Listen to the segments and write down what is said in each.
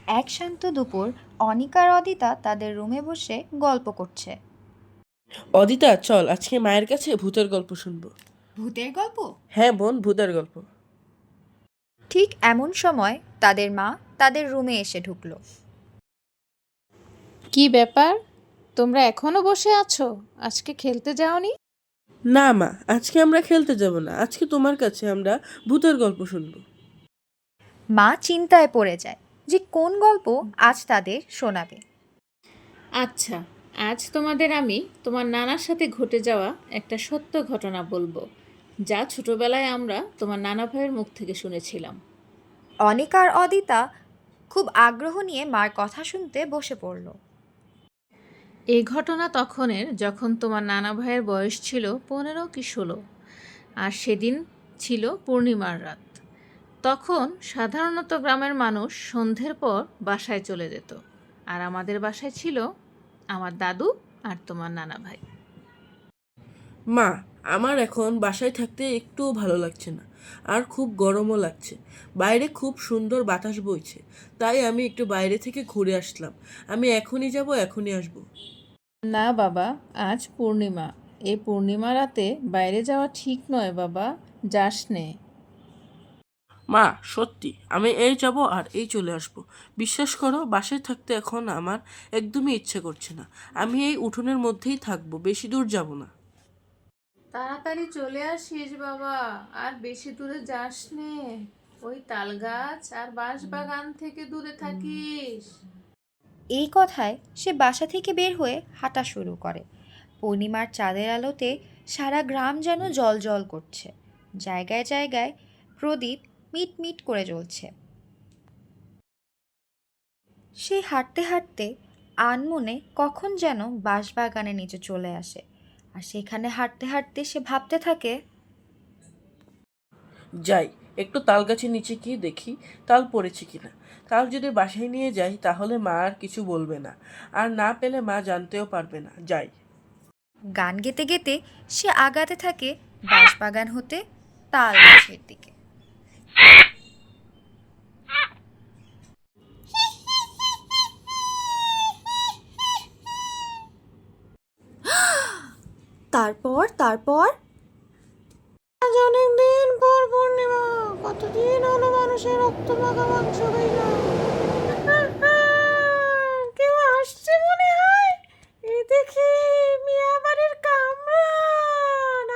এক শান্ত দুপুর অনিকা আর অদিতা তাদের রুমে বসে গল্প করছে। অদিতা, চল আজকে মায়ের কাছে ভূতের গল্প শুনবো। ভূতের গল্প? হ্যাঁ বোন, ভূতের গল্প। ঠিক এমন সময় তাদের মা তাদের রুমে এসে ঢুকলো। কি ব্যাপার, তোমরা এখনো বসে আছো? আজকে খেলতে যাওনি? না মা, আজকে আমরা খেলতে যাব না, আজকে তোমার কাছে আমরা ভূতের গল্প শুনবো। মা চিন্তায় পড়ে যায় যে কোন গল্প আজ তাদের শোনাবে। আচ্ছা, আজ তোমাদের আমি তোমার নানার সাথে ঘটে যাওয়া একটা সত্য ঘটনা বলবো, যা ছোটবেলায় আমরা তোমার নানা ভাইয়ের মুখ থেকে শুনেছিলাম। অনিকা আর অদিতা খুব আগ্রহ নিয়ে মার কথা শুনতে বসে পড়ল। এই ঘটনা তখনের, যখন তোমার নানা ভাইয়ের বয়স ছিল 15 কি 16, আর সেদিন ছিল পূর্ণিমার রাত। তখন সাধারণত গ্রামের মানুষ সন্ধ্যের পর বাসায় চলে যেত, আর আমাদের বাসায় ছিল আমার দাদু আর তোমার নানা ভাই। মা, আমার এখন বাসায় থাকতে একটুও ভালো লাগছে না, আর খুব গরমও লাগছে। বাইরে খুব সুন্দর বাতাস বইছে, তাই আমি একটু বাইরে থেকে ঘুরে আসলাম। আমি এখনই যাব, এখনই আসবো। না বাবা, আজ পূর্ণিমা। এই পূর্ণিমা রাতে বাইরে যাওয়া ঠিক নয় বাবা, যাস নে। মা সত্যি, আমি এই যাব আর এই চলে আসব। বিশ্বাস করো, বাসায় থাকতে এখন আমার একদমই ইচ্ছে করছে না। আমি এই উঠোনের মধ্যেই থাকবো, বেশি দূর যাব না। তাড়াতাড়ি চলে আসিস বাবা, আর বেশি দূরে যাস নে। ওই তাল গাছ আর বাঁশ বাগান থেকে দূরে থাকিস। এই কথায় সে বাসা থেকে বের হয়ে হাঁটা শুরু করে। পূর্ণিমার চাঁদের আলোতে সারা গ্রাম যেন জ্বলজ্বল করছে। জায়গায় জায়গায় প্রদীপ মিটমিট করে জ্বলছে। সে হাঁটতে হাঁটতে আনমনে কখন যেন বাঁশবাগানের নিচে চলে আসে, আর সেখানে হাঁটতে হাঁটতে সে ভাবতে থাকে, যাই, একটু তাল গাছের নিচে গিয়ে দেখি তাল পড়েছে কিনা। তাল যদি বাসায় নিয়ে যাই তাহলে মা আর কিছু বলবে না, আর না পেলে মা জানতেও পারবে না। যাই। গান গেতে গেতে সে আগাতে থাকে বাঁশবাগান হতে তাল গাছের দিকে। তারপর তারপর আজ অনেক দিন পর পূর্ণিমা, কতদিন হলো মানুষের রক্ত মাখা মাংস খাইলাম। কেউ আসছে মনে হয়, এই দেখি মিয়া বাড়ির কামরান।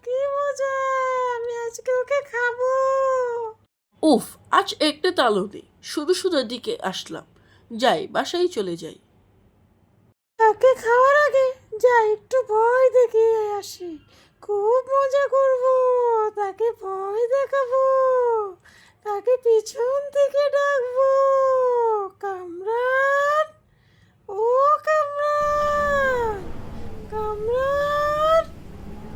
কি মজা, আমি আজকে ওকে খাবো। উফ, আজ একটা তালও নেই, শুধু শুধু এদিকে আসলাম। যাই, বাসায় চলে যাই। তাকে খাওয়ার আগে যাই একটু ভয় দেখিয়ে আসি, খুব মজা করব। তাকে ভয় দেখাবো, তাকে পিছন থেকে ডাকবো, কামরান, ও কামরান, কামরান,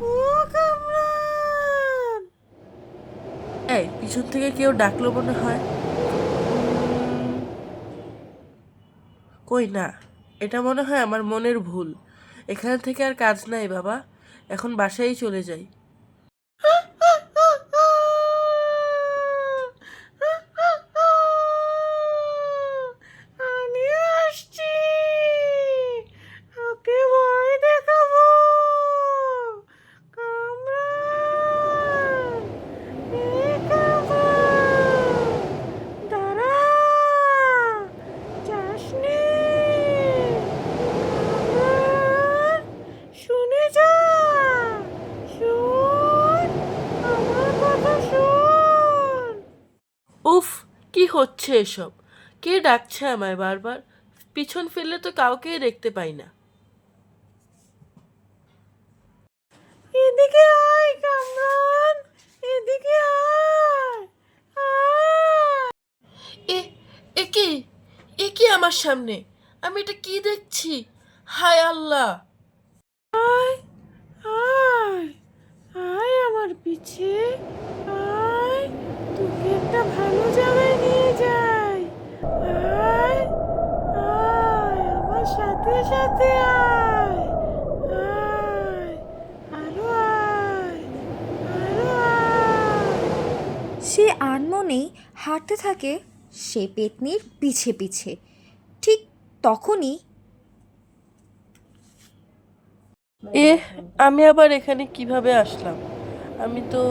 ও কামরান। এই, পিছন থেকে কেউ ডাকলো মনে হয়। কই না, এটা মনে হয় আমার মনের ভুল। এখান থেকে আর কাজ নাই বাবা, এখন বাসায় চলে যাই। আমি আসছি, ওকে ভয় দেখাবো, কামরান, এ কামরান, দাঁড়া, যাসনি, কামরান, শুনে যা, শোন, আমার কথা শোন। উফ, কি হচ্ছে এসব? কে ডাকছে আমায় বারবার? পিছন ফিরলে তো কাউকেই দেখতে পাই না। এদিকে আয় কামরান, এদিকে আয়, আয়। এ এ কি, এ কি আমার সামনে? আমি এটা কি দেখছি? হায় আল্লাহ! আয়, আয়, আয় আমার পিছে, আয়, তোকে একটা ভালো জায়গায় নিয়ে যাই। আয়, আয়, আমার সাথে সাথে আয়, আয়, আরো আয়, আরো আয়। সে আনমনেই হাঁটতে থাকে সে পেতনির পিছে পিছে। ঠিক তখনই আমি আবার এখানে কিভাবে আসলাম? আমি তো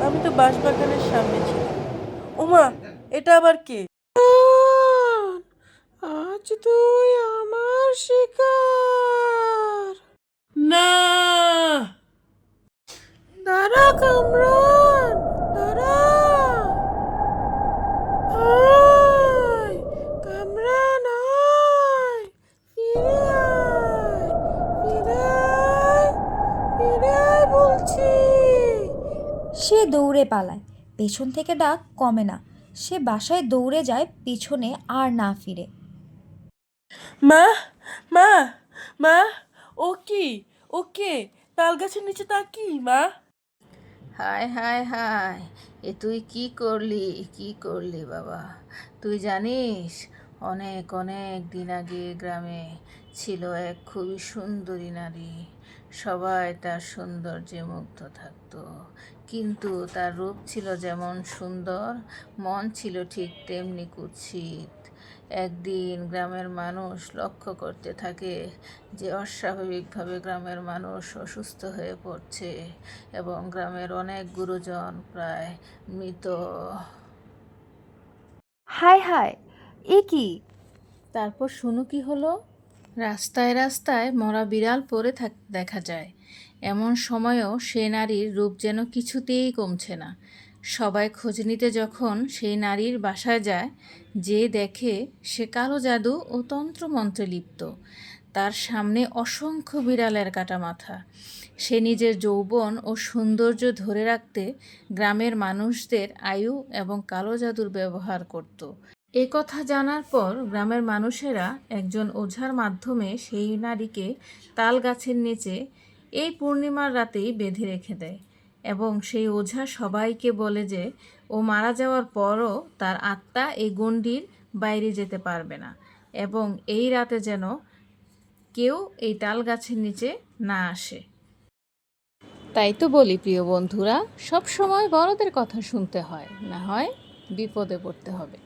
আমি তো বাঁশবাগানের সামনে ছিলাম। ওমা, এটা আবার কে? আজ তুই আমার শিকার। না, দাঁড়া কামরান, দাঁড়া। আয় কামরান, আয়, ফিরে আয়, ফিরে আয়, ফিরে আয় বলছি। সে দৌড়ে পালায়। পেছন থেকে ডাক কমে না। সে বাসায় দৌড়ে যায়, পিছনে আর না ফিরে। মা, মা, মা, ও কি, ও কে? তাল গাছের নিচে তা কি মা? হায় হায় হায়, এ তুই কি করলি বাবা? তুই জানিস, অনেক অনেক দিন আগে গ্রামে ছিল এক খুবই সুন্দরী নারী। সবাই তার সৌন্দর্যে মুগ্ধ থাকতো, কিন্তু তার রূপ ছিল যেমন সুন্দর, মন ছিল ঠিক তেমনি কুৎসিত। একদিন গ্রামের মানুষ লক্ষ্য করতে থাকে যে অস্বাভাবিকভাবে গ্রামের মানুষ অসুস্থ হয়ে পড়ছে এবং গ্রামের অনেক গুরুজন প্রায় মৃত। হায় হায়, এ কি! তারপর শুনো কি হলো। রাস্তায় রাস্তায় মরা বিড়াল পড়ে দেখা যায়। এমন সময়েও সে নারীর রূপ যেন কিছুতেই কমছে না। সবাই খোঁজ নিতে যখন সেই নারীর বাসায় যায়, যে দেখে সে কালো জাদু ও তন্ত্রমন্ত্রে লিপ্ত। তার সামনে অসংখ্য বিড়ালের কাটা মাথা। সে নিজের যৌবন ও সৌন্দর্য ধরে রাখতে গ্রামের মানুষদের আয়ু এবং কালো জাদুর ব্যবহার করত। এ কথা জানার পর গ্রামের মানুষেরা একজন ওঝার মাধ্যমে সেই নারীকে তাল গাছের নিচে এই পূর্ণিমার রাতেই বেঁধে রেখে দেয় এবং সেই ওঝা সবাইকে বলে যে ও মারা যাওয়ার পরও তার আত্মা এই গণ্ডির বাইরে যেতে পারবে না এবং এই রাতে যেন কেউ এই তাল গাছের নিচে না আসে। তাই তো বলি প্রিয় বন্ধুরা, সব সময় বড়দের কথা শুনতে হয়, না হয় বিপদে পড়তে হবে।